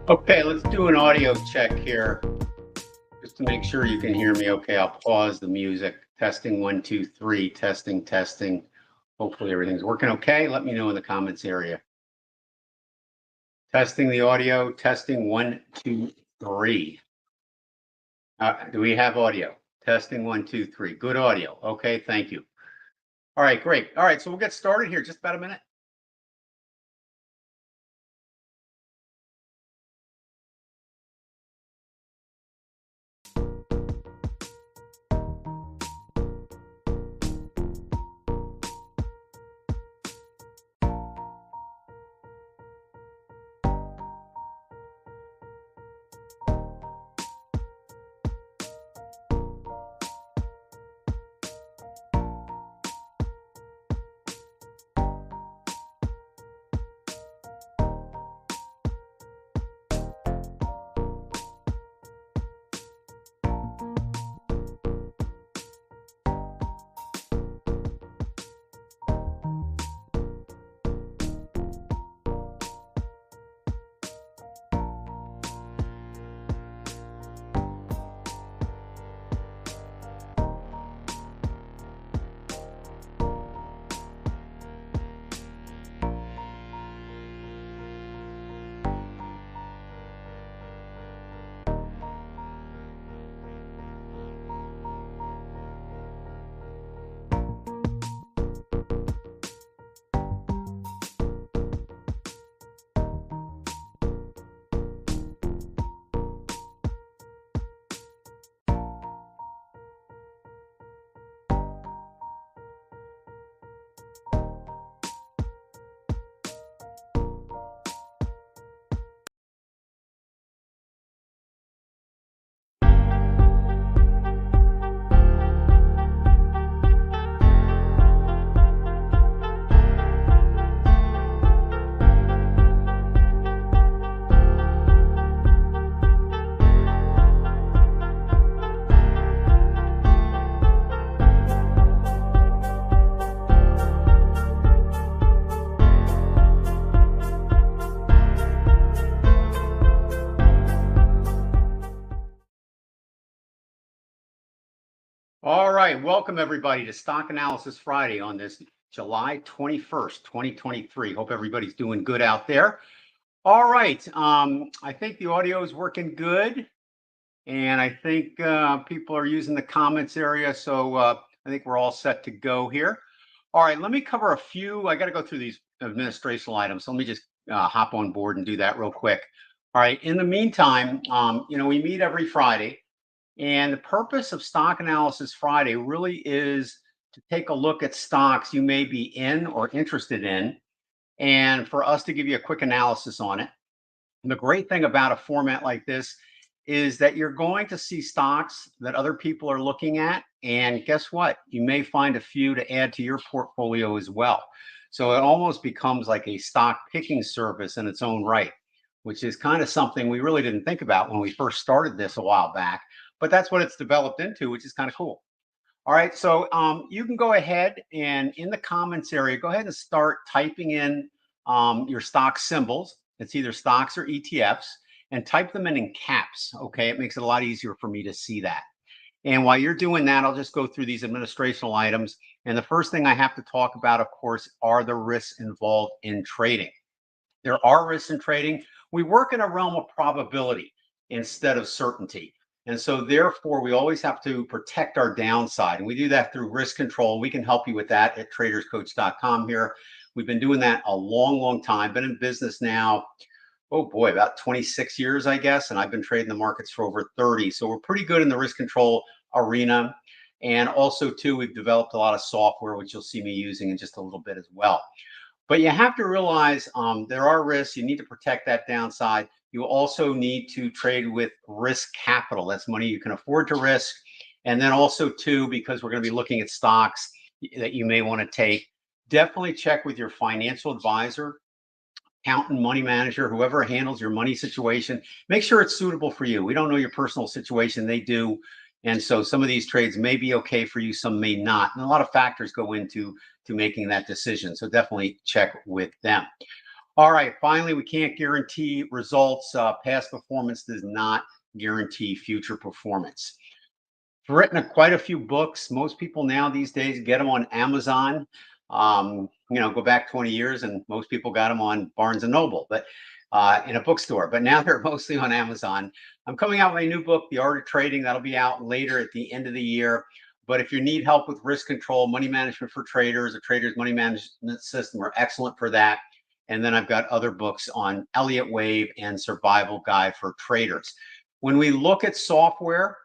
Okay, let's do an audio check here just to make sure you can hear me okay. I'll pause the music. Testing 1, 2, 3, testing, testing. Hopefully everything's working okay. Let me know in the comments area. Testing the audio, testing 1, 2, 3. Do we have audio? Testing 1, 2, 3. Good audio. Okay, thank you. All right, great. All right, so we'll get started here. Just about a minute. All right, welcome everybody to Stock Analysis Friday on this July 21st, 2023. Hope everybody's doing good out there. All right, I think the audio is working good, and I think people are using the comments area, so I think we're all set to go here. All right, let me cover a few. I got to go through these administrational items, so let me just hop on board and do that real quick. All right, in the meantime, we meet every Friday. And the purpose of Stock Analysis Friday really is to take a look at stocks you may be in or interested in, and for us to give you a quick analysis on it. And the great thing about a format like this is that you're going to see stocks that other people are looking at. And guess what? You may find a few to add to your portfolio as well. So it almost becomes like a stock picking service in its own right, which is kind of something we really didn't think about when we first started this a while back. But that's what it's developed into, which is kind of cool. All right, so you can go ahead and in the comments area, go ahead and start typing in your stock symbols. It's either stocks or ETFs, and type them in caps. Okay, it makes it a lot easier for me to see that. And while you're doing that, I'll just go through these administrational items. And the first thing I have to talk about, of course, are the risks involved in trading. There are risks in trading. We work in a realm of probability instead of certainty. And so therefore, we always have to protect our downside. And we do that through risk control. We can help you with that at traderscoach.com here. We've been doing that a long, long time. Been in business now, oh boy, about 26 years, I guess. And I've been trading the markets for over 30. So we're pretty good in the risk control arena. And also, too, we've developed a lot of software, which you'll see me using in just a little bit as well. But you have to realize there are risks. You need to protect that downside. You also need to trade with risk capital. That's money you can afford to risk. And then also, too, because we're going to be looking at stocks that you may want to take, definitely check with your financial advisor, accountant, money manager, whoever handles your money situation. Make sure it's suitable for you. We don't know your personal situation. They do. And so some of these trades may be okay for you, some may not. And a lot of factors go into making that decision. So definitely check with them. All right, finally, we can't guarantee results. Past performance does not guarantee future performance. I've written quite a few books. Most people now these days get them on Amazon. Go back 20 years and most people got them on Barnes and Noble, but in a bookstore. But now they're mostly on Amazon. I'm coming out with a new book, The Art of Trading. That'll be out later at the end of the year. But if you need help with risk control, money management for traders, a trader's money management system are excellent for that. And then I've got other books on Elliott Wave and Survival Guide for Traders. When we look at software,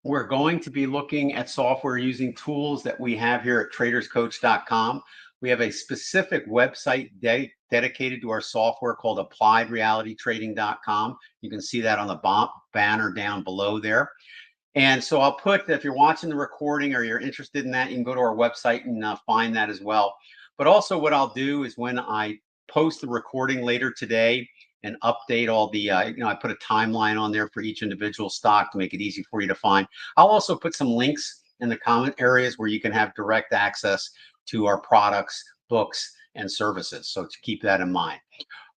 we're going to be looking at software using tools that we have here at traderscoach.com. We have a specific website dedicated to our software called appliedrealitytrading.com. You can see that on the banner down below there. And so I'll put, if you're watching the recording or you're interested in that, you can go to our website and find that as well. But also what I'll do is when I post the recording later today and update all the, I put a timeline on there for each individual stock to make it easy for you to find. I'll also put some links in the comment areas where you can have direct access to our products, books, and services. So to keep that in mind.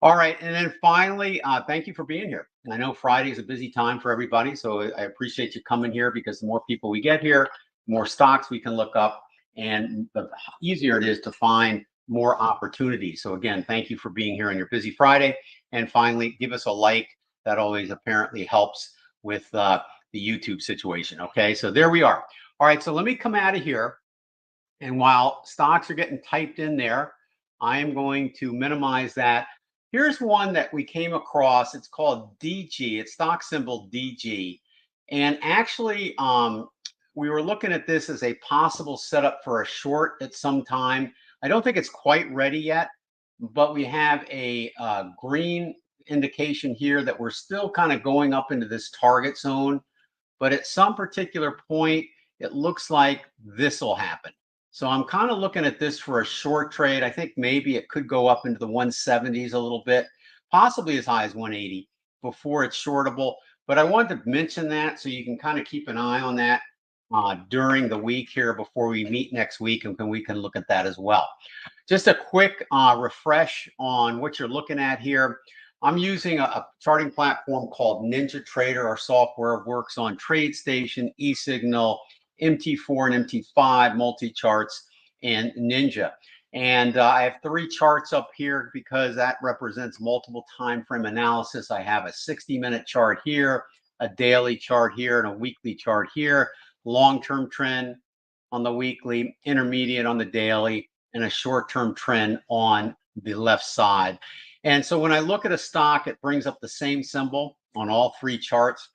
All right. And then finally, thank you for being here. And I know Friday is a busy time for everybody. So I appreciate you coming here because the more people we get here, the more stocks we can look up and the easier it is to find more opportunities. So again, thank you for being here on your busy Friday. And finally, give us a like. That always apparently helps with the YouTube situation. Okay, so there we are. All right, so let me come out of here. And while stocks are getting typed in there, I am going to minimize that. Here's one that we came across. It's called DG. It's stock symbol DG. And actually, we were looking at this as a possible setup for a short at some time. I don't think it's quite ready yet, but we have a green indication here that we're still kind of going up into this target zone. But at some particular point, it looks like this will happen. So I'm kind of looking at this for a short trade. I think maybe it could go up into the 170s a little bit, possibly as high as 180 before it's shortable. But I wanted to mention that so you can kind of keep an eye on that during the week here before we meet next week, and we can look at that as well. Just a quick refresh on what you're looking at here. I'm using a charting platform called NinjaTrader. Our software works on TradeStation, eSignal, MT4 and MT5, multi-charts, and Ninja. And I have 3 charts up here because that represents multiple time frame analysis. I have a 60-minute chart here, a daily chart here, and a weekly chart here. Long-term trend on the weekly, intermediate on the daily, and a short-term trend on the left side. And so when I look at a stock, it brings up the same symbol on all 3 charts.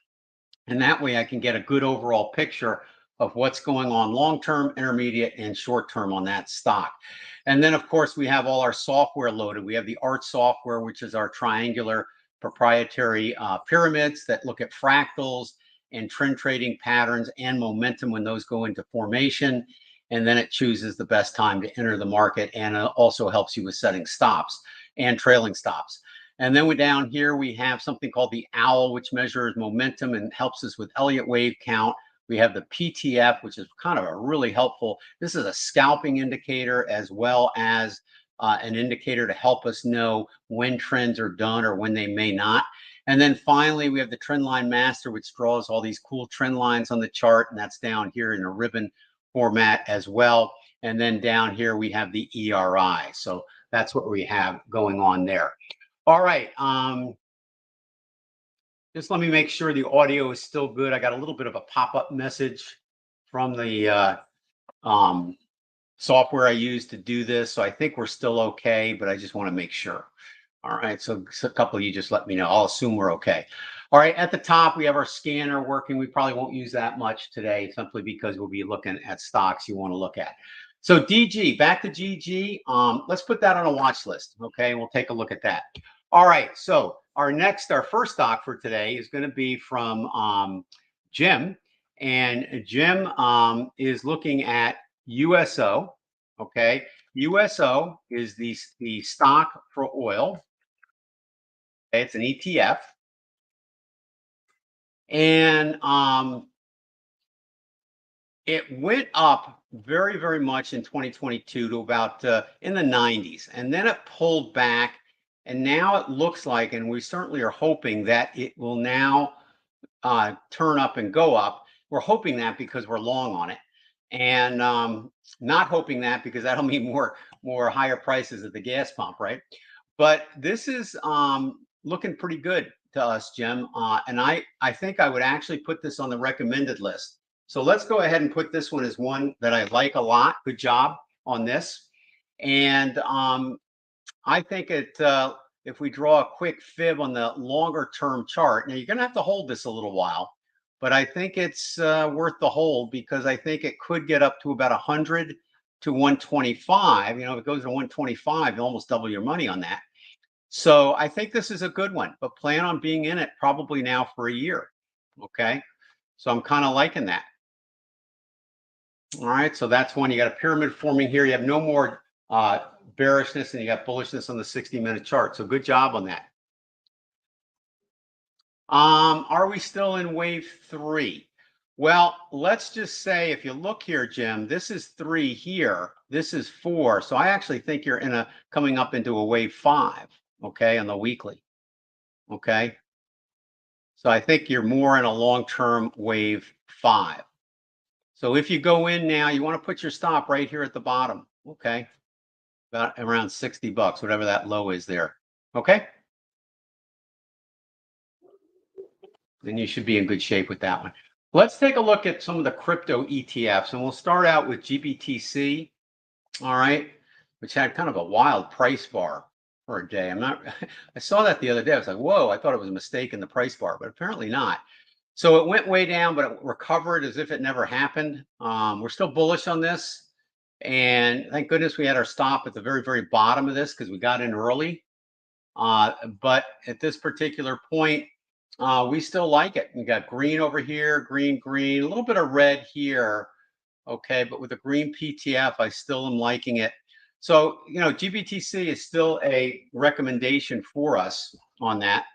And that way I can get a good overall picture of what's going on long-term, intermediate, and short-term on that stock. And then, of course, we have all our software loaded. We have the ART software, which is our triangular proprietary pyramids that look at fractals and trend trading patterns and momentum when those go into formation. And then it chooses the best time to enter the market, and it also helps you with setting stops and trailing stops. And then down here, we have something called the OWL, which measures momentum and helps us with Elliott wave count. We have the PTF, which is kind of a really helpful. This is a scalping indicator as well as an indicator to help us know when trends are done or when they may not. And then finally, we have the Trend Line Master, which draws all these cool trend lines on the chart, and that's down here in a ribbon format as well. And then down here, we have the ERI. So that's what we have going on there. All right. Just let me make sure the audio is still good. I got a little bit of a pop-up message from the software I use to do this. So I think we're still okay, but I just want to make sure. All right, so a couple of you just let me know. I'll assume we're okay. All right, at the top, we have our scanner working. We probably won't use that much today simply because we'll be looking at stocks you want to look at. So DG, back to GG. Let's put that on a watch list, okay? And we'll take a look at that. All right, so our first stock for today is going to be from Jim. And Jim is looking at USO, okay? USO is the stock for oil. Okay, it's an ETF. And it went up very, very much in 2022 to about in the 90s. And then it pulled back And now it looks like, and we certainly are hoping that it will now turn up and go up. We're hoping that because we're long on it, and not hoping that because that'll mean more higher prices at the gas pump, right? But this is looking pretty good to us, Jim. And I think I would actually put this on the recommended list. So let's go ahead and put this one as one that I like a lot. Good job on this. And I think if we draw a quick fib on the longer term chart, now you're going to have to hold this a little while, but I think it's worth the hold because I think it could get up to about 100 to 125. You know, if it goes to 125, you almost double your money on that. So I think this is a good one, but plan on being in it probably now for a year. Okay. So I'm kind of liking that. All right. So that's one. You got a pyramid forming here. You have no more bearishness and you got bullishness on the 60-minute chart. So good job on that. Are we still in wave 3? Well, let's just say if you look here, Jim, this is 3 here. This is 4. So I actually think you're coming up into a wave 5, okay, on the weekly. Okay. So I think you're more in a long-term wave 5. So if you go in now, you want to put your stop right here at the bottom, okay? About around $60, whatever that low is there. Okay. Then you should be in good shape with that one. Let's take a look at some of the crypto ETFs, and we'll start out with GBTC. All right, which had kind of a wild price bar for a day. I saw that the other day. I was like, whoa, I thought it was a mistake in the price bar, but apparently not. So it went way down, but it recovered as if it never happened. We're still bullish on this. And thank goodness we had our stop at the very, very bottom of this because we got in early. But at this particular point, we still like it. We got green over here, green, green, a little bit of red here. Okay, but with the green PTF, I still am liking it. So, you know, GBTC is still a recommendation for us on that.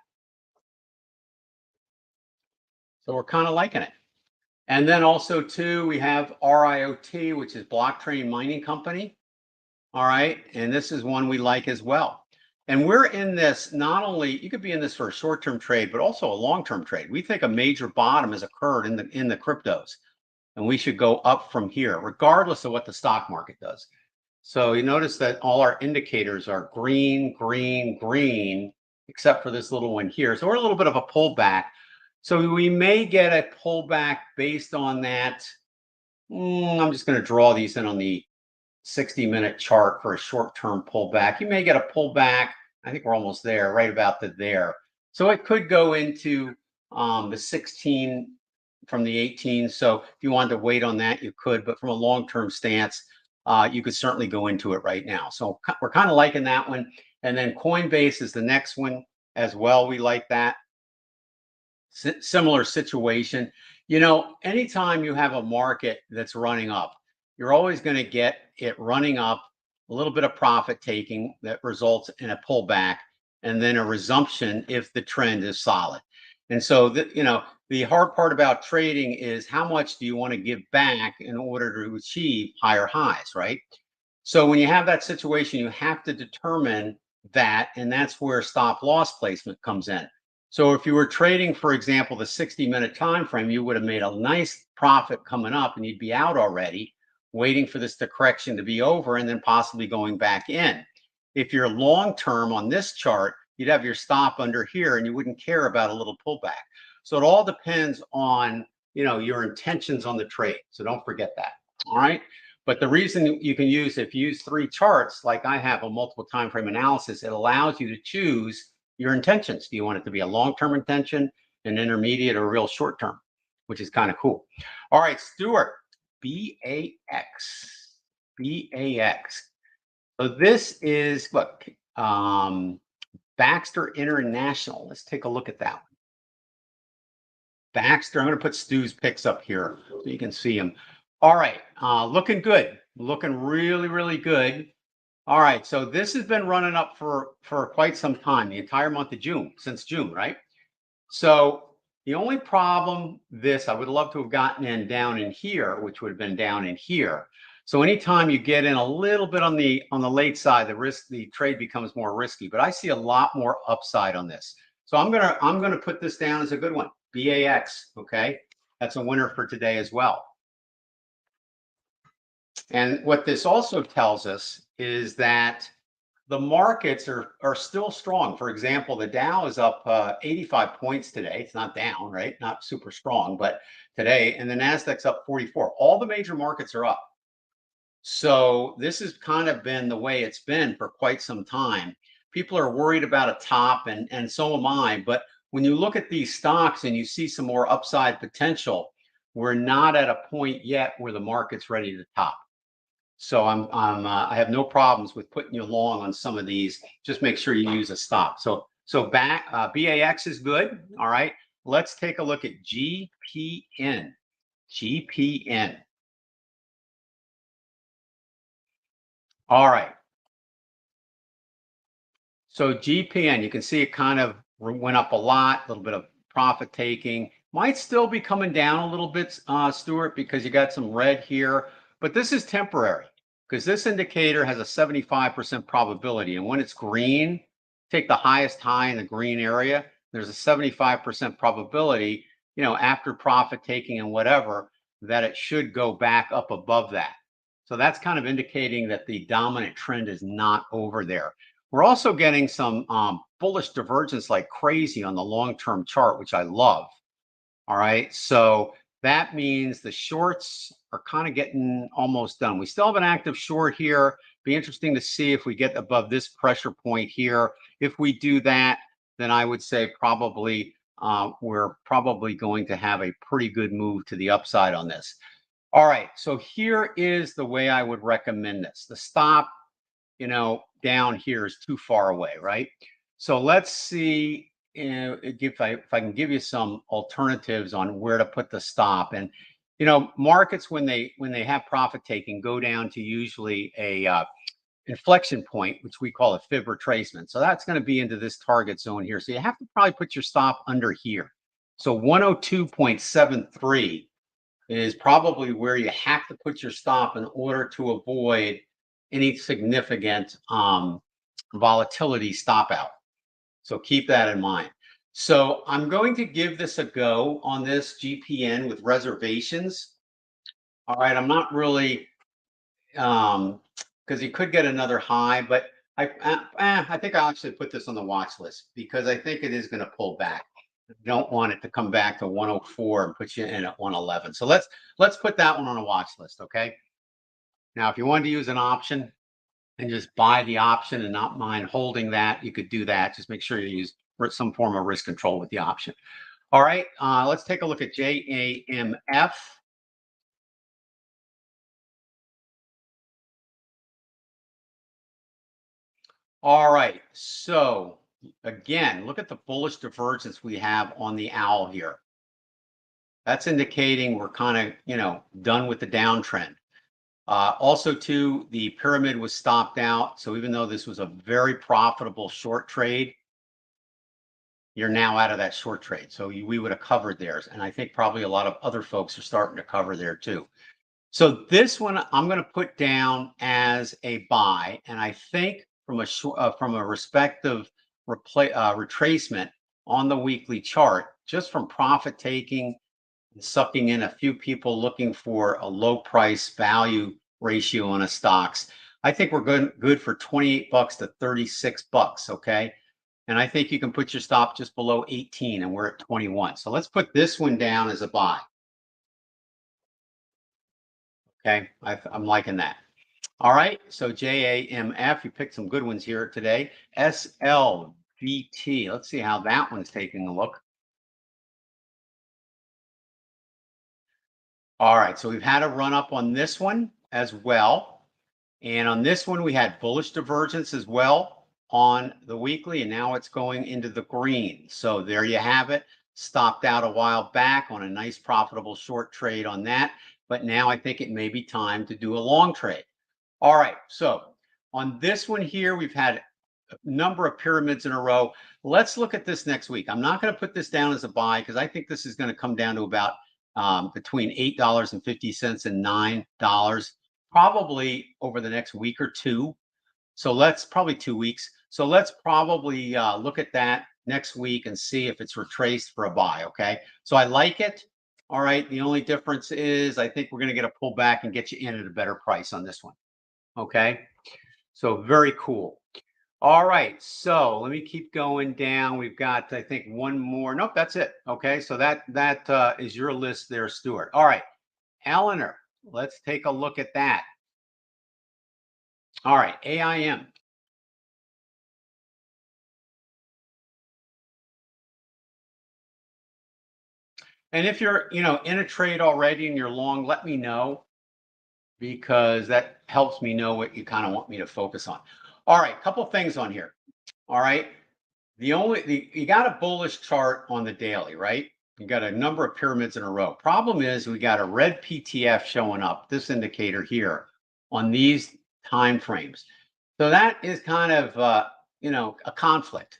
So we're kind of liking it. And then also too, we have RIOT, which is Blockchain Mining Company. All right. And this is one we like as well. And we're in this, not only, you could be in this for a short-term trade, but also a long-term trade. We think a major bottom has occurred in the cryptos. And we should go up from here, regardless of what the stock market does. So you notice that all our indicators are green, green, green, except for this little one here. So we're a little bit of a pullback. So we may get a pullback based on that. I'm just going to draw these in on the 60-minute chart for a short-term pullback. You may get a pullback. I think we're almost there, right about there. So it could go into the 16 from the 18. So if you wanted to wait on that, you could. But from a long-term stance, you could certainly go into it right now. So we're kind of liking that one. And then Coinbase is the next one as well. We like that. Similar situation. You know, anytime you have a market that's running up, you're always going to get it running up, a little bit of profit taking that results in a pullback, and then a resumption if the trend is solid. And so, you know, the hard part about trading is how much do you want to give back in order to achieve higher highs, right? So when you have that situation, you have to determine that, and that's where stop loss placement comes in. So if you were trading, for example, the 60-minute time frame, you would have made a nice profit coming up and you'd be out already, waiting for this correction to be over and then possibly going back in. If you're long-term on this chart, you'd have your stop under here and you wouldn't care about a little pullback. So it all depends on, you know, your intentions on the trade. So don't forget that. All right. But the reason you can use, if you use 3 charts, like I have a multiple time frame analysis, it allows you to choose your intentions. Do you want it to be a long-term intention, an intermediate, or a real short-term, which is kind of cool. All right, Stuart, BAX. So this is, look, Baxter International. Let's take a look at that one. Baxter, I'm going to put Stu's picks up here so you can see them. All right, looking good. Looking really, really good. All right, so this has been running up for quite some time, the entire month of June, since June, right? So the only problem, I would love to have gotten in down in here, which would have been down in here. So anytime you get in a little bit on the late side, the trade becomes more risky. But I see a lot more upside on this. So I'm gonna put this down as a good one. BAX, okay? That's a winner for today as well. And what this also tells us is that the markets are still strong. For example, the Dow is up 85 points today. It's not down, right? Not super strong, but today. And the Nasdaq's up 44. All the major markets are up. So this has kind of been the way it's been for quite some time. People are worried about a top, and so am I. But when you look at these stocks and you see some more upside potential, we're not at a point yet where the market's ready to top. So I have no problems with putting you long on some of these. Just make sure you use a stop. So BAX is good. All right. Let's take a look at GPN. GPN. All right. So GPN, you can see it kind of went up a lot, a little bit of profit taking. Might still be coming down a little bit, Stuart, because you got some red here. But this is temporary because this indicator has a 75% probability. And when it's green, take the highest high in the green area, there's a 75% probability, after profit taking and whatever, that it should go back up above that. So that's kind of indicating that the dominant trend is not over there. We're also getting some bullish divergence like crazy on the long-term chart, which I love. All right, so that means the shorts are kind of getting almost done. We still have an active short here. Be interesting to see if we get above this pressure point here. If we do that, then I would say probably we're probably going to have a pretty good move to the upside on this. All right, so here is the way I would recommend this. The stop, down here is too far away, right? So let's see if I can give you some alternatives on where to put the stop. And markets when they have profit taking go down to usually a inflection point, which we call a fib retracement. So that's going to be into this target zone here. So you have to probably put your stop under here. So 102.73 is probably where you have to put your stop in order to avoid any significant volatility stop out. So keep that in mind. So I'm going to give this a go on this GPN with reservations. All right, I'm not really, because you could get another high, but I think I'll actually put this on the watch list because I think it is going to pull back. Don't want it to come back to 104 and put you in at 111. So let's put that one on a watch list, okay? Now, if you wanted to use an option and just buy the option and not mind holding that, you could do that. Just make sure you use some form of risk control with the option. All right, let's take a look at JAMF. All right, so again, look at the bullish divergence we have on the owl here. That's indicating we're kind of, done with the downtrend. Also, too, the pyramid was stopped out. So even though this was a very profitable short trade, you're now out of that short trade. So we would have covered theirs. And I think probably a lot of other folks are starting to cover there too. So this one I'm going to put down as a buy. And I think from a respective retracement on the weekly chart, just from profit taking and sucking in a few people looking for a low price value ratio on a stocks, I think we're good for 28 bucks to 36 bucks. Okay. And I think you can put your stop just below 18 and we're at 21. So let's put this one down as a buy. Okay. I'm liking that. All right. So JAMF, you picked some good ones here today. SLVT. Let's see how that one's taking a look. All right. So we've had a run up on this one as well. And on this one, we had bullish divergence as well on the weekly, and now it's going into the green. So there you have it. Stopped out a while back on a nice profitable short trade on that. But now I think it may be time to do a long trade. All right. So on this one here, we've had a number of pyramids in a row. Let's look at this next week. I'm not going to put this down as a buy because I think this is going to come down to about between $8.50 and $9. probably over the next week or two. So let's probably 2 weeks. So let's probably look at that next week and see if it's retraced for a buy. Okay. So I like it. All right. The only difference is I think we're going to get a pullback and get you in at a better price on this one. Okay. So very cool. All right. So let me keep going down. We've got, I think, one more. Nope, that's it. Okay. So that is your list there, Stuart. All right. Eleanor, let's take a look at that. All right. AIM. And if you're, in a trade already and you're long, let me know, because that helps me know what you kind of want me to focus on. All right, couple things on here. All right. You got a bullish chart on the daily, right? You got a number of pyramids in a row. Problem is we got a red PTF showing up, this indicator here, on these time frames. So that is kind of a conflict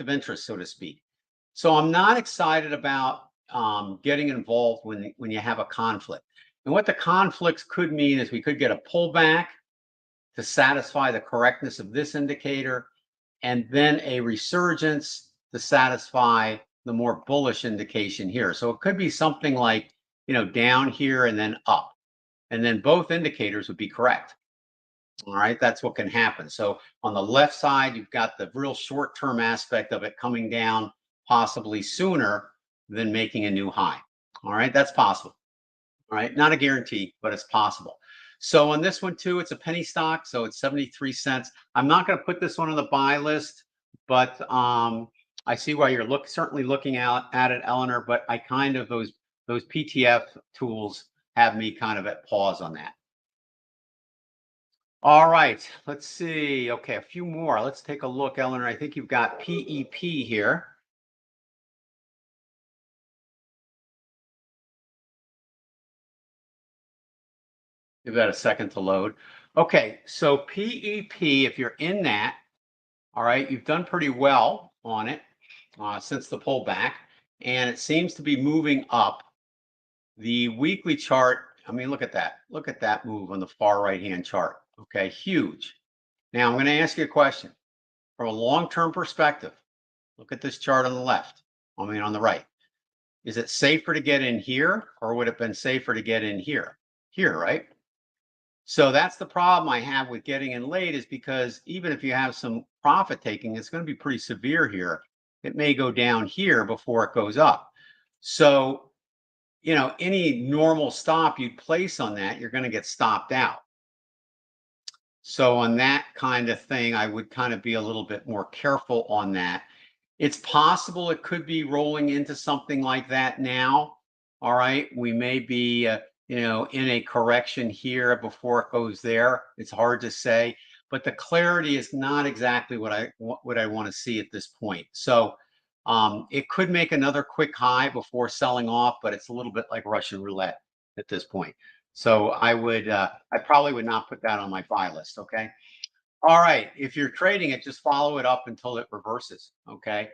of interest, so to speak. So I'm not excited about getting involved when you have a conflict. And what the conflicts could mean is we could get a pullback to satisfy the correctness of this indicator, and then a resurgence to satisfy the more bullish indication here. So it could be something like, down here and then up, and then both indicators would be correct. All right, that's what can happen. So on the left side, you've got the real short-term aspect of it coming down possibly sooner than making a new high. All right, that's possible. All right, not a guarantee, but it's possible. So on this one too, it's a penny stock, so it's 73 cents. I'm not going to put this one on the buy list, but I see why you're certainly looking at it, Eleanor. But I kind of those PTF tools have me kind of at pause on that. All right, let's see. Okay, a few more. Let's take a look, Eleanor. I think you've got PEP here. Give that a second to load. Okay, so PEP, if you're in that, all right, you've done pretty well on it since the pullback, and it seems to be moving up. The weekly chart, I mean, look at that. Look at that move on the far right-hand chart. Okay, huge. Now, I'm going to ask you a question. From a long-term perspective, look at this chart on the left, on the right. Is it safer to get in here, or would it have been safer to get in here? Here, right? So that's the problem I have with getting in late, is because even if you have some profit taking, it's going to be pretty severe here. It may go down here before it goes up. So, any normal stop you'd place on that, you're going to get stopped out. So on that kind of thing, I would kind of be a little bit more careful on that. It's possible it could be rolling into something like that now. All right. We may be, in a correction here before it goes there. It's hard to say, but the clarity is not exactly what I want to see at this point. So it could make another quick high before selling off, but it's a little bit like Russian roulette at this point. So I probably would not put that on my buy list. Okay. All right. If you're trading it, just follow it up until it reverses. Okay.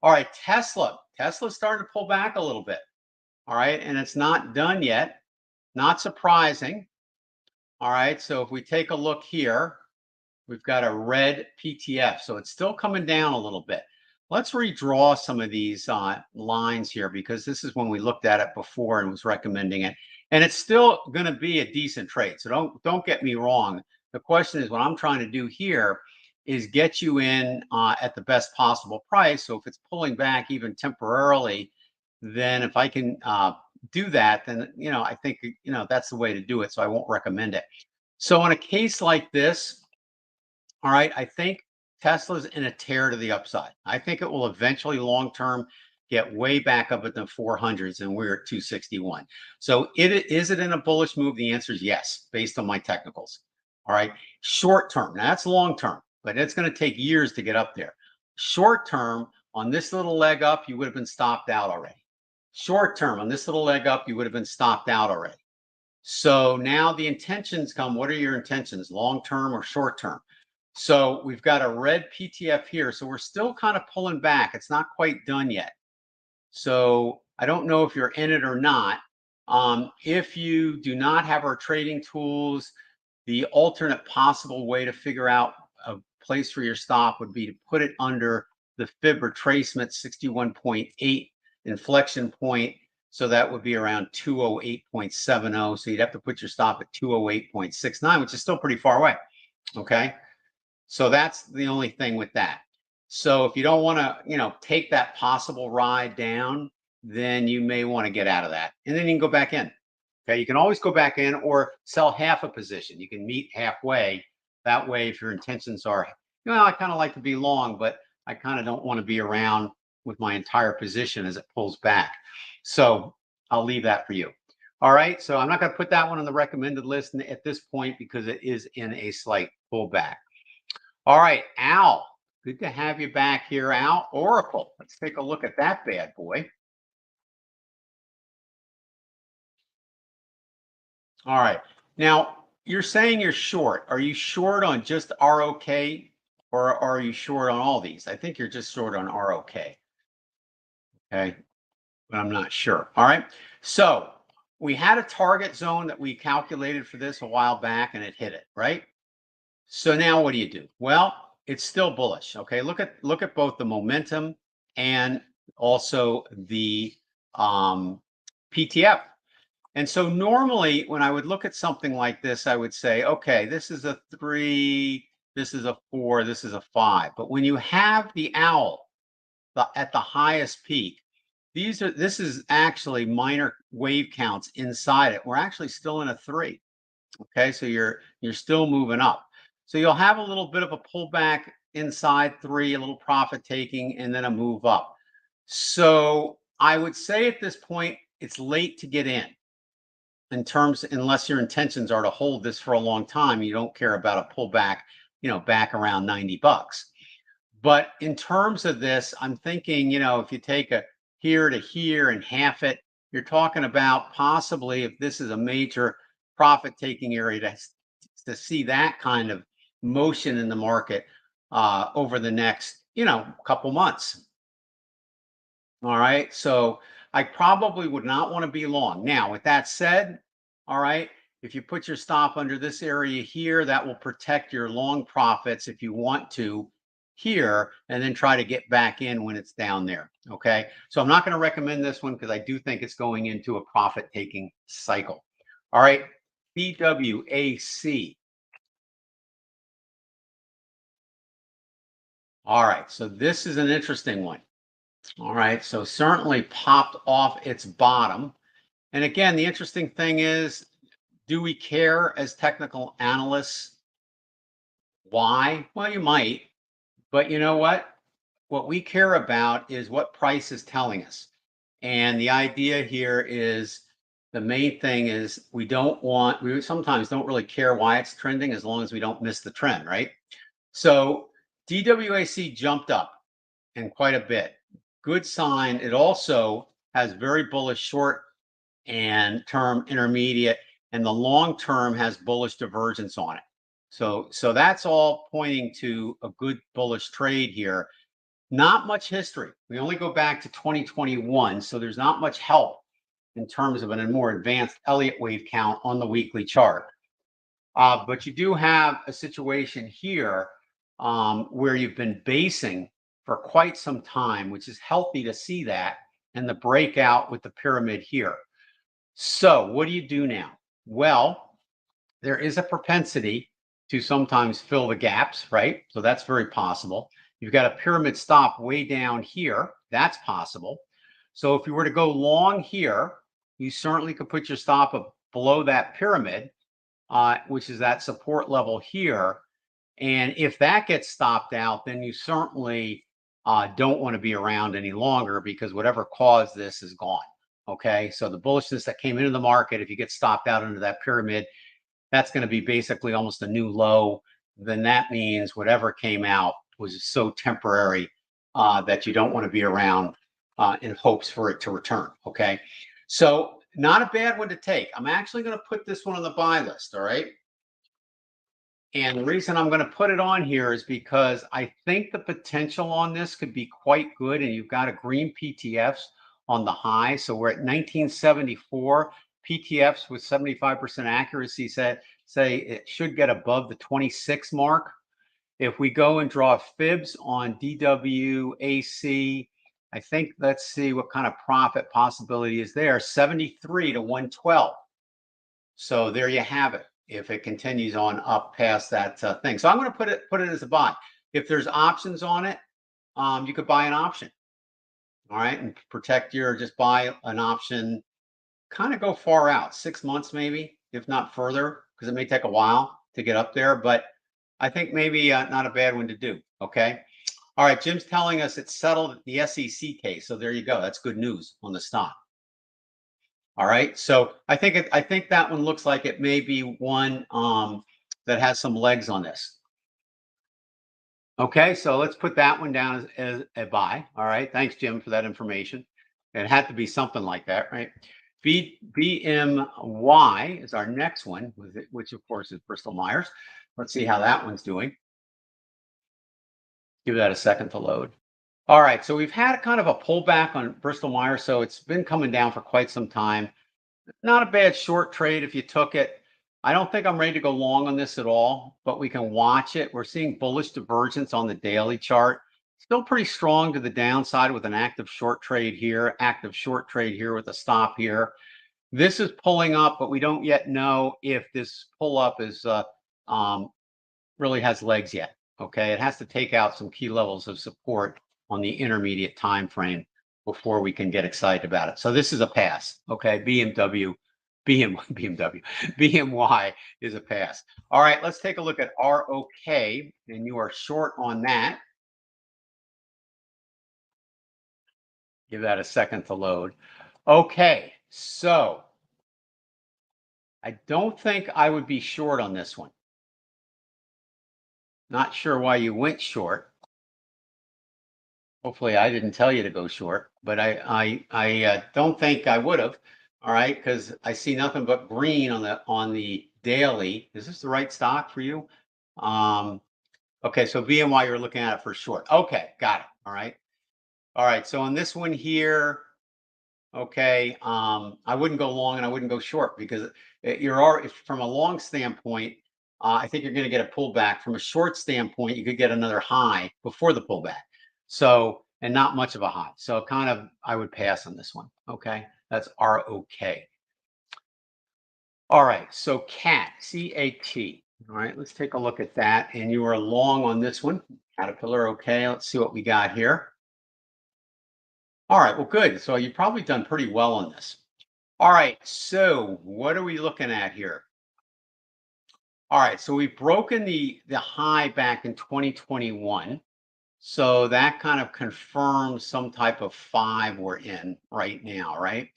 All right. Tesla's starting to pull back a little bit. All right. And it's not done yet. Not surprising. All right. So if we take a look here, we've got a red PTF. So it's still coming down a little bit. Let's redraw some of these lines here, because this is when we looked at it before and was recommending it. And it's still going to be a decent trade. So don't get me wrong. The question is, what I'm trying to do here is get you in at the best possible price. So if it's pulling back even temporarily, then if I can do that, then, I think, that's the way to do it. So I won't recommend it. So in a case like this, all right, I think Tesla's in a tear to the upside. I think it will eventually long-term get way back up at the 400s, and we're at 261. So is it in a bullish move? The answer is yes, based on my technicals. All right, short-term, now that's long-term, but it's going to take years to get up there. Short-term, on this little leg up, you would have been stopped out already. Short-term, on this little leg up, you would have been stopped out already. So now the intentions come. What are your intentions, long-term or short-term? So we've got a red PTF here. So we're still kind of pulling back. It's not quite done yet. So I don't know if you're in it or not. If you do not have our trading tools, the alternate possible way to figure out a place for your stop would be to put it under the fib retracement 61.8 inflection point. So that would be around 208.70. So you'd have to put your stop at 208.69, which is still pretty far away. Okay. So that's the only thing with that. So if you don't want to, take that possible ride down, then you may want to get out of that. And then you can go back in. Okay. You can always go back in or sell half a position. You can meet halfway. That way, if your intentions are, I kind of like to be long, but I kind of don't want to be around with my entire position as it pulls back. So I'll leave that for you. All right. So I'm not going to put that one on the recommended list at this point because it is in a slight pullback. All right, Al, good to have you back here, Al. Oracle, let's take a look at that bad boy. All right, now you're saying you're short. Are you short on just ROK or are you short on all these? I think you're just short on ROK. Okay, but I'm not sure. All right, so we had a target zone that we calculated for this a while back and it hit it, right? So now what do you do? Well, it's still bullish. Okay, look at both the momentum and also the PTF. And so normally when I would look at something like this, I would say, okay, this is a 3, this is a 4, this is a 5. But when you have the owl at the highest peak, this is actually minor wave counts inside it. We're actually still in a 3. Okay, so you're still moving up. So you'll have a little bit of a pullback inside 3, a little profit taking, and then a move up. So I would say at this point, it's late to get in terms, unless your intentions are to hold this for a long time, you don't care about a pullback, back around $90. But in terms of this, I'm thinking, if you take a here to here and half it, you're talking about possibly, if this is a major profit taking area, to see that kind of motion in the market over the next, couple months. All right. So I probably would not want to be long. Now, with that said, all right, if you put your stop under this area here, that will protect your long profits if you want to here, and then try to get back in when it's down there. Okay. So I'm not going to recommend this one because I do think it's going into a profit taking cycle. All right. DWAC. All right, so this is an interesting one. All right, so certainly popped off its bottom. And again, the interesting thing is, do we care as technical analysts? Why? Well, you might, but you know what? What we care about is what price is telling us. And the idea here is, the main thing is we sometimes don't really care why it's trending as long as we don't miss the trend, right? So DWAC jumped up and quite a bit. Good sign. It also has very bullish short and term intermediate, and the long term has bullish divergence on it. So that's all pointing to a good bullish trade here. Not much history. We only go back to 2021, so there's not much help in terms of a more advanced Elliott wave count on the weekly chart. But you do have a situation here where you've been basing for quite some time, which is healthy to see that, and the breakout with the pyramid here. So what do you do now? Well, there is a propensity to sometimes fill the gaps, right? So that's very possible. You've got a pyramid stop way down here. That's possible. So if you were to go long here, you certainly could put your stop up below that pyramid, which is that support level here. And if that gets stopped out, then you certainly don't want to be around any longer, because whatever caused this is gone. Okay, so the bullishness that came into the market, if you get stopped out into that pyramid, that's going to be basically almost a new low. Then that means whatever came out was so temporary that you don't want to be around in hopes for it to return. Okay, so not a bad one to take. I'm actually going to put this one on the buy list. All right. And the reason I'm going to put it on here is because I think the potential on this could be quite good. And you've got a green PTFs on the high. So we're at 1974. PTFs with 75% accuracy say it should get above the 26 mark. If we go and draw fibs on DWAC, I think, let's see what kind of profit possibility is there, 73 to 112. So there you have it. If it continues on up past that thing. So I'm going to put it as a buy. If there's options on it, you could buy an option. All right, and protect your, just buy an option, kind of go far out, 6 months maybe, if not further, because it may take a while to get up there, but I think maybe not a bad one to do. Okay. All right, Jim's telling us it's settled the SEC case. So there you go. That's good news on the stock. All right. So I think that one looks like it may be one that has some legs on this. Okay, so let's put that one down as a buy. All right, thanks, Jim, for that information. It had to be something like that, right? BMY is our next one, which of course is Bristol Myers. Let's see how that one's doing. Give that a second to load. All right, so we've had kind of a pullback on Bristol Myers, so it's been coming down for quite some time. Not a bad short trade if you took it. I don't think I'm ready to go long on this at all, but we can watch it. We're seeing bullish divergence on the daily chart. Still pretty strong to the downside with an active short trade here, active short trade here with a stop here. This is pulling up, but we don't yet know if this pull up is really has legs yet. Okay, it has to take out some key levels of support on the intermediate time frame before we can get excited about it. So this is a pass. Okay, BMY is a pass. All right, let's take a look at ROK, and you are short on that. Give that a second to load. Okay, so I don't think I would be short on this one. Not sure why you went short. Hopefully I didn't tell you to go short, but I don't think I would have. All right, because I see nothing but green on the daily. Is this the right stock for you? Okay, so BMY, you're looking at it for short. Okay, got it. All right. All right, so on this one here, okay, I wouldn't go long and I wouldn't go short because from a long standpoint, I think you're going to get a pullback. From a short standpoint, you could get another high before the pullback. So, and not much of a high. So kind of, I would pass on this one. Okay, that's ROK. All right, so CAT, C-A-T. All right, let's take a look at that. And you are long on this one. Caterpillar, okay, let's see what we got here. All right, well, good. So you've probably done pretty well on this. All right, so what are we looking at here? All right, so we've broken the high back in 2021. So that kind of confirms some type of 5 we're in right now, right?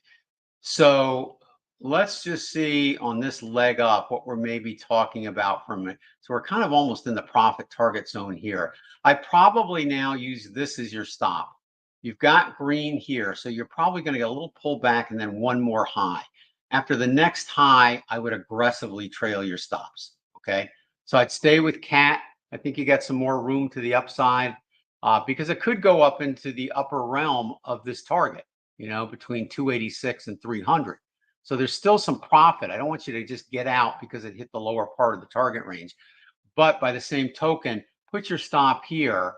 So let's just see on this leg up what we're maybe talking about from it. So we're kind of almost in the profit target zone here. I probably now use this as your stop. You've got green here, so you're probably going to get a little pullback and then one more high. After the next high, I would aggressively trail your stops. Okay, so I'd stay with CAT. I think you got some more room to the upside because it could go up into the upper realm of this target, you know, between 286 and 300. So there's still some profit. I don't want you to just get out because it hit the lower part of the target range. But by the same token, put your stop here.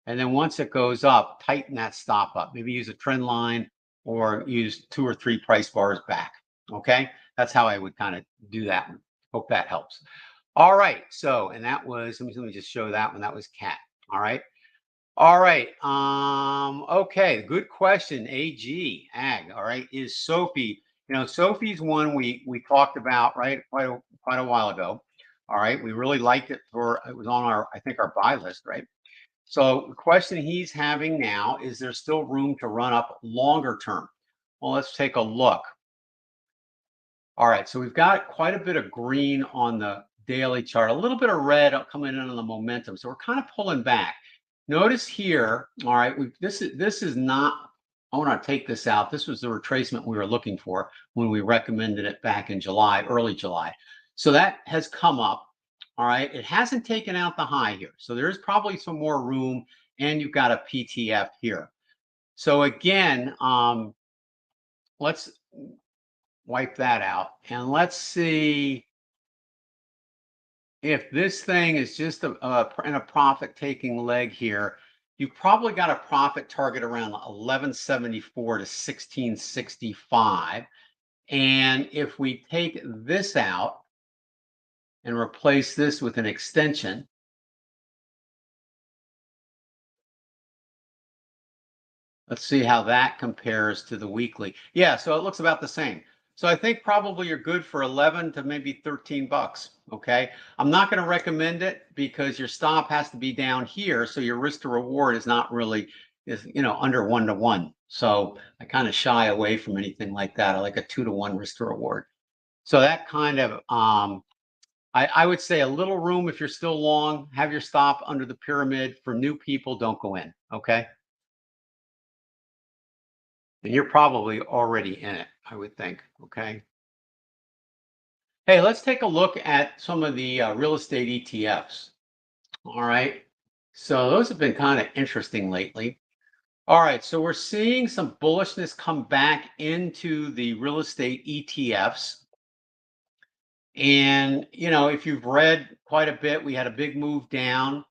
And then once it goes up, tighten that stop up. Maybe use a trend line or use 2 or 3 price bars back. Okay, that's how I would kind of do that one. Hope that helps. All right, so, and that was, let me just show that one. That was CAT. All right. All right. Okay, good question. AG, ag. All right, is SOFI. You know, SOFI's one we talked about, right, quite a while ago. All right, we really liked it it was on our, I think, our buy list, right? So the question he's having now is there still room to run up longer term? Well, let's take a look. All right, so we've got quite a bit of green on the daily chart, a little bit of red coming in on the momentum. So we're kind of pulling back. Notice here, all right, this is not, I want to take this out. This was the retracement we were looking for when we recommended it back in July, early July. So that has come up. All right, it hasn't taken out the high here. So there is probably some more room, and you've got a PTF here. So again, let's wipe that out and let's see if this thing is just in a profit-taking leg here, you've probably got a profit target around 1174 to 1665. And if we take this out and replace this with an extension, let's see how that compares to the weekly. Yeah, so it looks about the same. So I think probably you're good for 11 to maybe 13 bucks. Okay. I'm not going to recommend it because your stop has to be down here. So your risk to reward is not really, under 1 to 1. So I kind of shy away from anything like that. I like a 2 to 1 risk to reward. So that kind of, I would say a little room if you're still long, have your stop under the pyramid. For new people, don't go in. Okay. And you're probably already in it, I would think. Okay. Hey, let's take a look at some of the real estate ETFs. All right. So those have been kind of interesting lately. All right. So we're seeing some bullishness come back into the real estate ETFs. And, if you've read quite a bit, we had a big move down.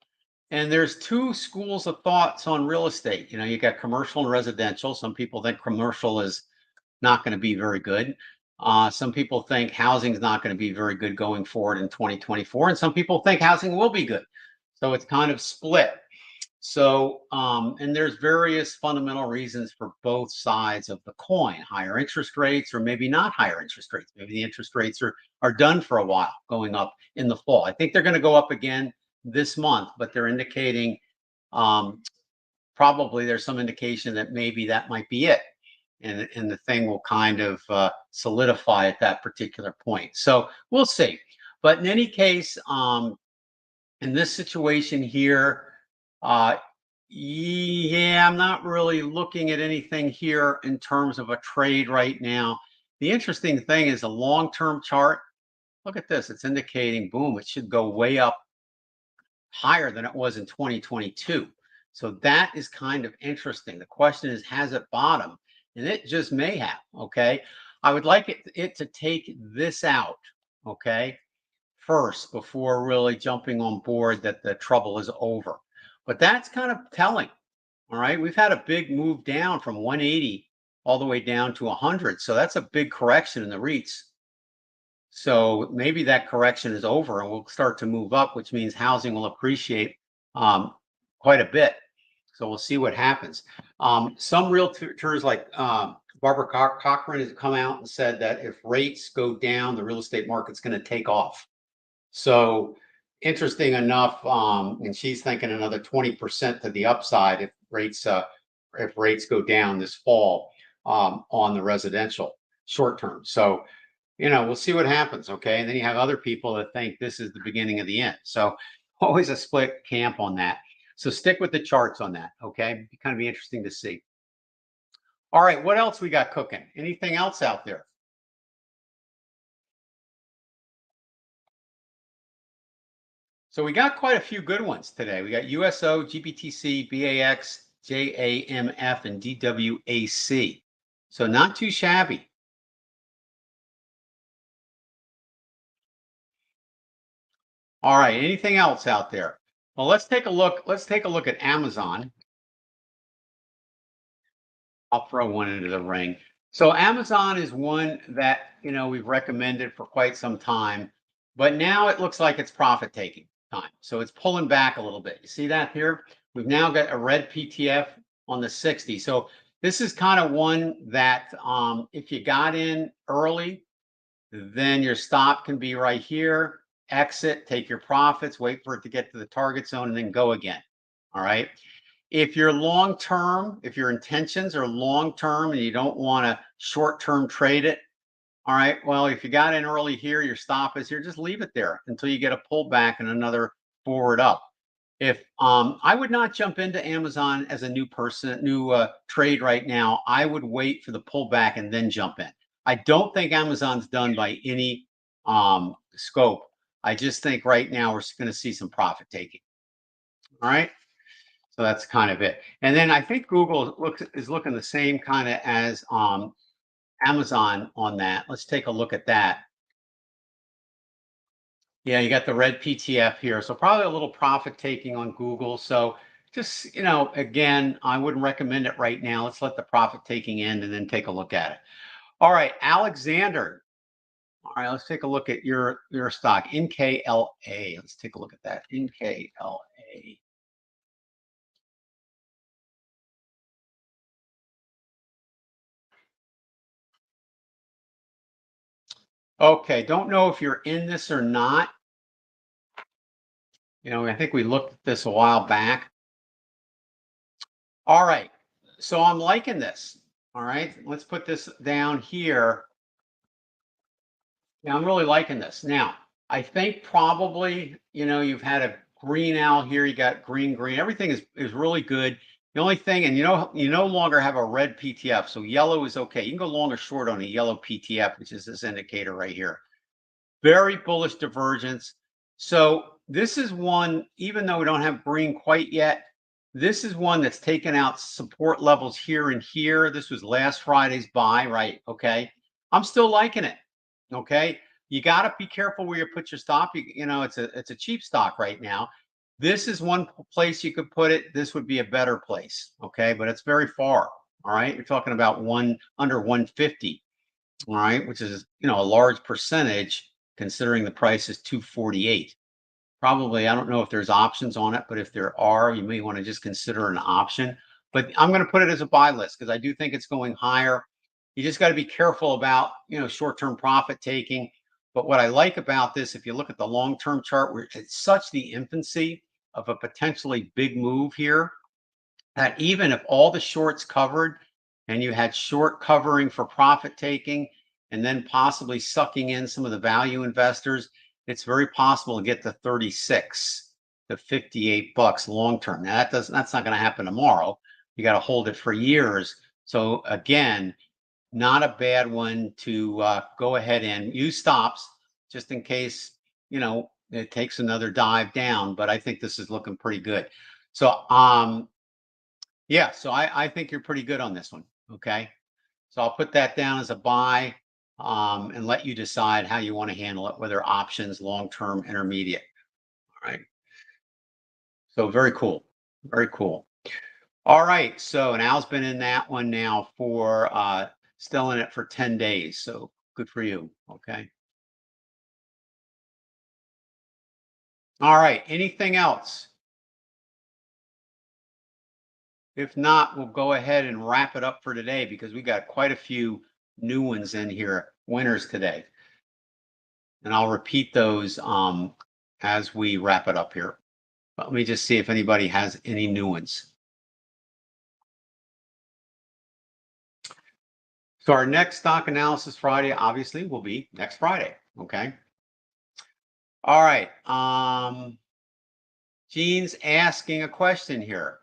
And there's two schools of thoughts on real estate. You got commercial and residential. Some people think commercial is not going to be very good. Some people think housing is not going to be very good going forward in 2024, and some people think housing will be good. So it's kind of split. So, and there's various fundamental reasons for both sides of the coin: higher interest rates, or maybe not higher interest rates. Maybe the interest rates are done for a while, going up in the fall. I think they're going to go up again this month, but they're indicating probably there's some indication that maybe that might be it. And the thing will kind of solidify at that particular point. So we'll see. But in any case, in this situation here, yeah, I'm not really looking at anything here in terms of a trade right now. The interesting thing is a long-term chart. Look at this. It's indicating, boom, it should go way up higher than it was in 2022. So that is kind of interesting. The question is, has it bottomed? And it just may have. Okay. I would like it to take this out. Okay. First, before really jumping on board that the trouble is over. But that's kind of telling. All right. We've had a big move down from 180 all the way down to 100. So that's a big correction in the REITs. So maybe that correction is over and we'll start to move up, which means housing will appreciate quite a bit. So we'll see what happens. Some realtors like Barbara Cochran has come out and said that if rates go down, the real estate market's going to take off. So interesting enough, and she's thinking another 20% to the upside if rates go down this fall on the residential short term. So we'll see what happens. Okay. And then you have other people that think this is the beginning of the end. So always a split camp on that. So stick with the charts on that. Okay. Kind of be interesting to see. All right. What else we got cooking? Anything else out there? So we got quite a few good ones today. We got USO, GBTC, BAX, JAMF, and DWAC. So not too shabby. All right. Anything else out there? Well, let's take a look. Let's take a look at Amazon. I'll throw one into the ring. So Amazon is one that, we've recommended for quite some time, but now it looks like it's profit taking time. So it's pulling back a little bit. You see that here? We've now got a red PTF on the 60. So this is kind of one that if you got in early, then your stop can be right here. Exit, take your profits, wait for it to get to the target zone, and then go again. All right. If you're long term, if your intentions are long term and you don't want to short term trade it, all right. Well, if you got in early here, your stop is here, just leave it there until you get a pullback and another forward up. If I would not jump into Amazon as a new trade right now, I would wait for the pullback and then jump in. I don't think Amazon's done by any scope. I just think right now we're going to see some profit taking. All right. So that's kind of it. And then I think Google is looking the same kind of as Amazon on that. Let's take a look at that. Yeah, you got the red PTF here. So probably a little profit taking on Google. So just, again, I wouldn't recommend it right now. Let's let the profit taking end and then take a look at it. All right, Alexander. All right, let's take a look at your stock, NKLA. Let's take a look at that, NKLA. Okay, don't know if you're in this or not. I think we looked at this a while back. All right, so I'm liking this. All right, let's put this down here. Yeah, I'm really liking this. Now, I think probably, you've had a green out here, you got green, green. Everything is really good. The only thing, and you no longer have a red PTF, so yellow is okay. You can go long or short on a yellow PTF, which is this indicator right here. Very bullish divergence. So this is one, even though we don't have green quite yet, this is one that's taken out support levels here and here. This was last Friday's buy, right? Okay. I'm still liking it. Okay. You got to be careful where you put your stop. It's a cheap stock right now. This is one place you could put it. This would be a better place. Okay. But it's very far. All right. You're talking about under 150. All right. Which is, a large percentage considering the price is 248. Probably, I don't know if there's options on it, but if there are, you may want to just consider an option. But I'm going to put it as a buy list because I do think it's going higher. You just got to be careful about, short-term profit taking. But what I like about this, if you look at the long-term chart, where it's such the infancy of a potentially big move here, that even if all the shorts covered and you had short covering for profit taking and then possibly sucking in some of the value investors, it's very possible to get to 36 to 58 bucks long term. Now that's not going to happen tomorrow. You got to hold it for years. So again, not a bad one to go ahead and use stops just in case, it takes another dive down, but I think this is looking pretty good. So yeah, so I think you're pretty good on this one. Okay. So I'll put that down as a buy and let you decide how you want to handle it, whether options, long-term, intermediate. All right. So very cool. Very cool. All right. So, and Al's been in that one now for still in it for 10 days. So good for you. Okay. All right. Anything else? If not, we'll go ahead and wrap it up for today because we got quite a few new ones in here, winners today. And I'll repeat those as we wrap it up here. But let me just see if anybody has any new ones. So our next stock analysis Friday, obviously, will be next Friday. Okay. All right. Gene's asking a question here.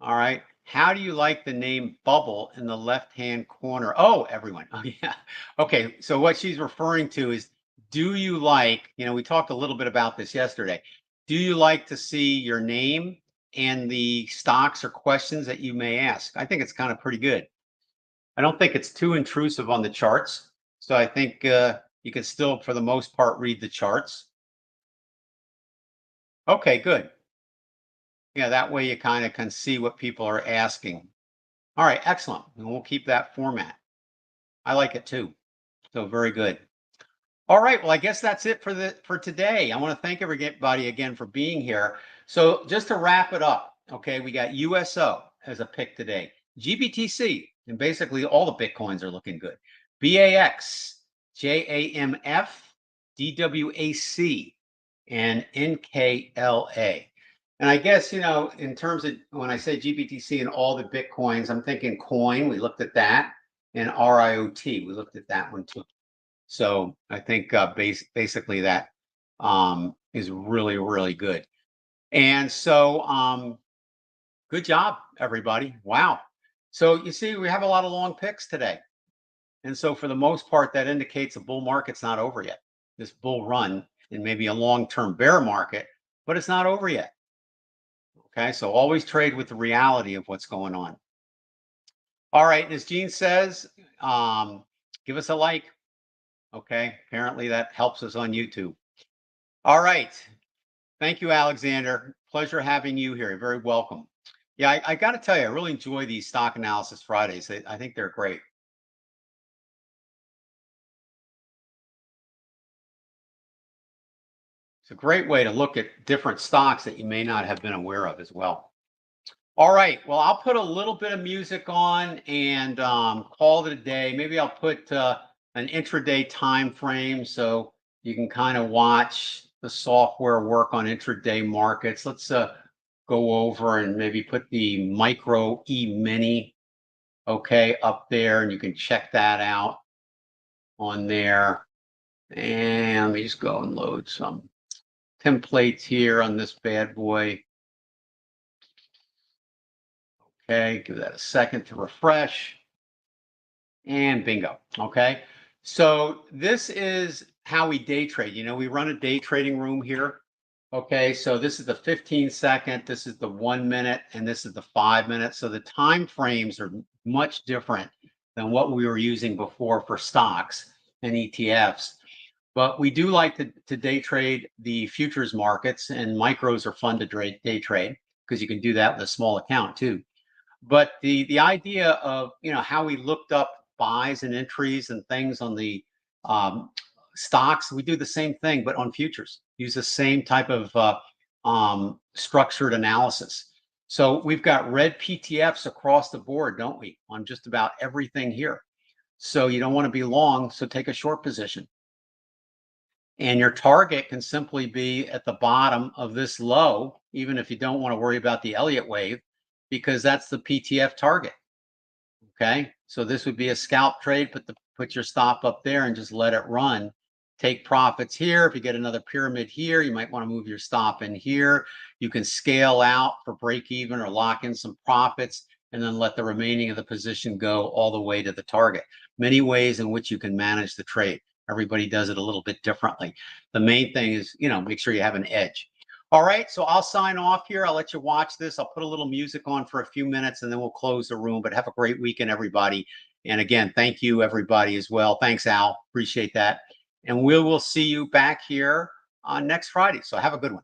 All right. How do you like the name Bubble in the left-hand corner? Oh, everyone. Oh, yeah. Okay. So what she's referring to is, do you like, we talked a little bit about this yesterday. Do you like to see your name and the stocks or questions that you may ask? I think it's kind of pretty good. I don't think it's too intrusive on the charts. So I think you can still, for the most part, read the charts. Okay, good. Yeah, that way you kind of can see what people are asking. All right, excellent. And we'll keep that format. I like it too. So very good. All right, well, I guess that's it for today. I want to thank everybody again for being here. So just to wrap it up, okay, we got USO as a pick today, GBTC, and basically all the Bitcoins are looking good. BAX, JAMF, DWAC, and NKLA. And I guess, in terms of when I say GBTC and all the Bitcoins, I'm thinking coin, we looked at that, and RIOT, we looked at that one too. So I think basically that is really, really good. And so good job, everybody. Wow. So you see, we have a lot of long picks today. And so for the most part, that indicates the bull market's not over yet. This bull run and maybe a long-term bear market, but it's not over yet. Okay, so always trade with the reality of what's going on. All right, and as Gene says, give us a like. Okay, apparently that helps us on YouTube. All right. Thank you, Alexander. Pleasure having you here. You're very welcome. Yeah, I got to tell you, I really enjoy these Stock Analysis Fridays. I think they're great. It's a great way to look at different stocks that you may not have been aware of as well. All right. Well, I'll put a little bit of music on and call it a day. Maybe I'll put an intraday time frame so you can kind of watch the software work on intraday markets. Let's go over and maybe put the micro E-mini, okay, up there, and you can check that out on there. And let me just go and load some templates here on this bad boy. Okay, give that a second to refresh. And bingo. Okay. So this is how we day trade. You know, we run a day trading room here. Okay. So this is the 15-second, this is the 1 minute, and this is the 5 minutes. So the time frames are much different than what we were using before for stocks and ETFs. But we do like to day trade the futures markets, and micros are fun to day trade because you can do that with a small account too. But the idea of, you know, how we looked up buys and entries and things on the stocks, we do the same thing, but on futures. Use the same type of structured analysis. So we've got red PTFs across the board, don't we, on just about everything here. So you don't want to be long, so take a short position. And your target can simply be at the bottom of this low, even if you don't want to worry about the Elliott wave, because that's the PTF target. Okay, so this would be a scalp trade. Put your stop up there and just let it run. Take profits here. If you get another pyramid here, you might want to move your stop in here. You can scale out for break even or lock in some profits and then let the remaining of the position go all the way to the target. Many ways in which you can manage the trade. Everybody does it a little bit differently. The main thing is, you know, make sure you have an edge. All right, so I'll sign off here. I'll let you watch this. I'll put a little music on for a few minutes and then we'll close the room. But have a great weekend, everybody. And again, thank you, everybody, as well. Thanks, Al. Appreciate that. And we will see you back here on next Friday. So have a good one.